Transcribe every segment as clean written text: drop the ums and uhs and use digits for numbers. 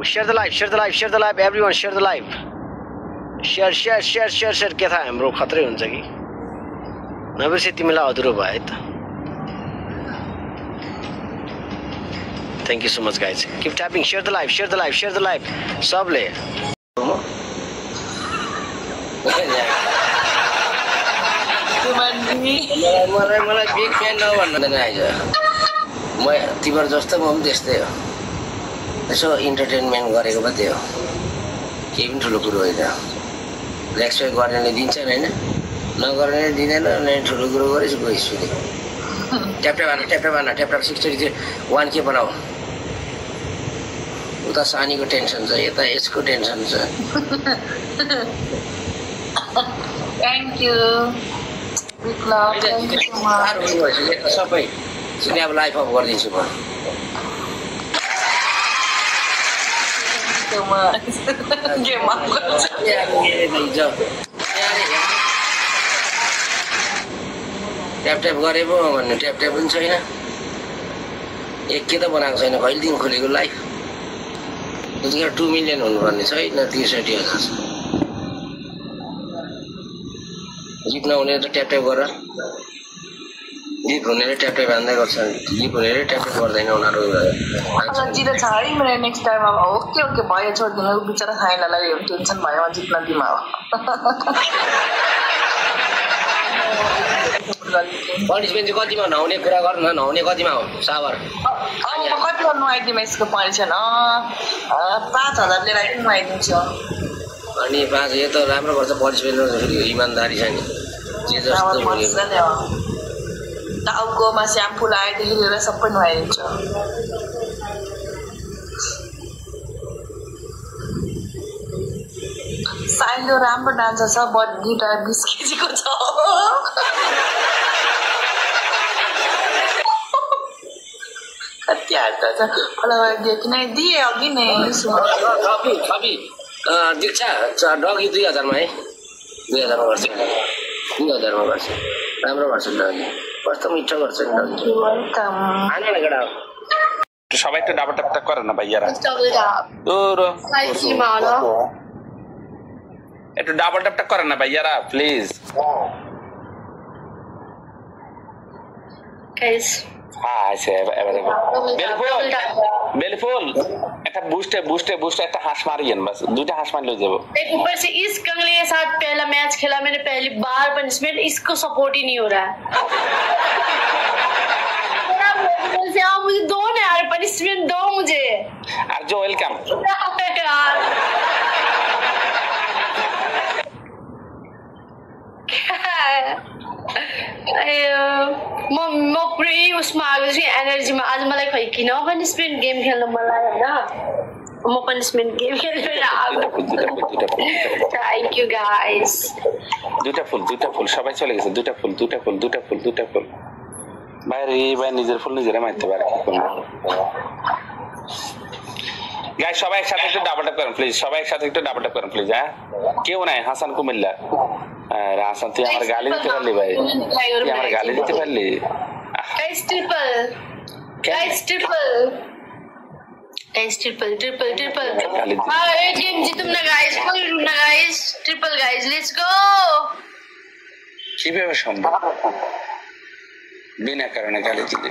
share the live, share the live, share the live, everyone share the live. Share के था हाम्रो खतरै हुन्छ कि नबिर्से तिमीलाई अधुरो भयो त Thank you so much guys. Keep tapping, share the live, share the live, share the live. सबले मलाई बिग फ्यान नभन्दैन आइज म तिम्रो जस्तो म पनि त्यस्तै हो यसो इन्टरटेनमेन्ट गरेको पो त्यो केही पनि ठुलो कुरो होइन रेस्पेक्ट गर्नेले दिन्छन् होइन नगर्नेले दिँदैन अनि ठुलो कुरो गरेछ गइस फेरि ट्याप 60 1K बनाऊ उता सानीको टेन्सन छ यता यसको टेन्सन छ Thank you. Big love. Thank you so much. सबै सुने अब लाइफ अफ गरिदिन्छु म So much. Game up. Tap गरे पो भन्नु ट्याप पनि छैन एक के त बनाएको छैन कहिलेदेखि खोलेको लाइफ त्यतिखेर 2 मिलियन हुनुपर्ने छैन 63,000 जित नहुने त ट्याप गर जित हुनेले ट्याप बाँध्दै गर्छ जित हुनेले ट्याप गर्दैन उनीहरू जित छ है मेरो नेक्स्ट टाइम अब ओके भयो छोडिदिनु बिचरा खाइनलाई टेन्सन भयो जित्न दिमा हो पनिसमेन्ट चाहिँ कतिमा नहुने कुरा गर्नु न नहुने कतिमा हो सावर अनि कति गर्नु आइदिनु यसको पनिसन 5,000 लिएर आइदिनु आइदिन्छु अनि 5 यो त राम्रो गर्छ पनिसमेन्ट फेरि इमानदारी छ नि जे जस्तो टाउकोमा स्याम्पू लगाएदेखि लिएर सबै नुहाइदिन्छ साइलो राम्रो डान्सर छ बट गिटार 20 केजीको छ कति हात छ होला दिए कि नै दिए अघि नै छवि दीक्षा डगी 2000 मा है 2000 मा गर्छ 2000 मा गर्छ राम्रो गर्छ डगी कस्तो मिठो गर्छ डगी आना न गडा সবাই একটু ডাবল ট্যাপ করে না ভাইয়ারা একটু ডাবল ট্যাপ করে না ভাইয়ারা প্লিজ গাইস बेलफुल একটা बूस्ट একটা हाथ मारियन बस दूटा हाथ मार लो जब एक ऊपर से इस कंगले के साथ पहला मैच खेला मैंने पहली बार पनिशमेंट इसको सपोर्ट ही नहीं हो रहा है मुझे दो ना यार पनिशमेंट दो मुझे अर्जो वेलकम म पुरै उसमा आएको छु एनर्जीमा आज मलाई खै किन पनिशमेन्ट गेम खेल्न मन लाग्यो हैन म पनिशमेन्ट गेम खेलेर आएको थ्यांक यू गाइस দুটা ফুল সবাই চলে গেছে দুটা ফুল বাইরে ভাই নিজের ফুল নিজেরা মারতে পারে কি করব গাইস সবাই একসাথে একটু ডাবল ট্যাপ করেন প্লিজ সবাই একসাথে একটু ডাবল ট্যাপ করেন প্লিজ হ্যাঁ কেউ নাই হাসান কুমিল্লা হাসান তুই আমার গালি দিতে পারলি ভাই তুই আমার গালি দিতে পারলি गाइस ट्रिपल एक गेम जीतुम ना गाइस कोई रूम ना guys triple guys let's go কিভাবে সম্ভব बिना কারণে গালি দিলে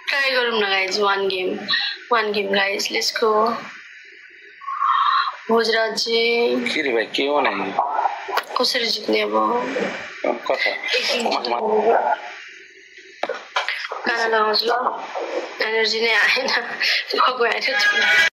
ट्राई करूम ना guys one game guys let's go Bhojraj ji কি রে ভাই কেউ নাই कसरी जित्ने अब কথা गाना लगाउँछु ल एनर्जी नै आएन भगवान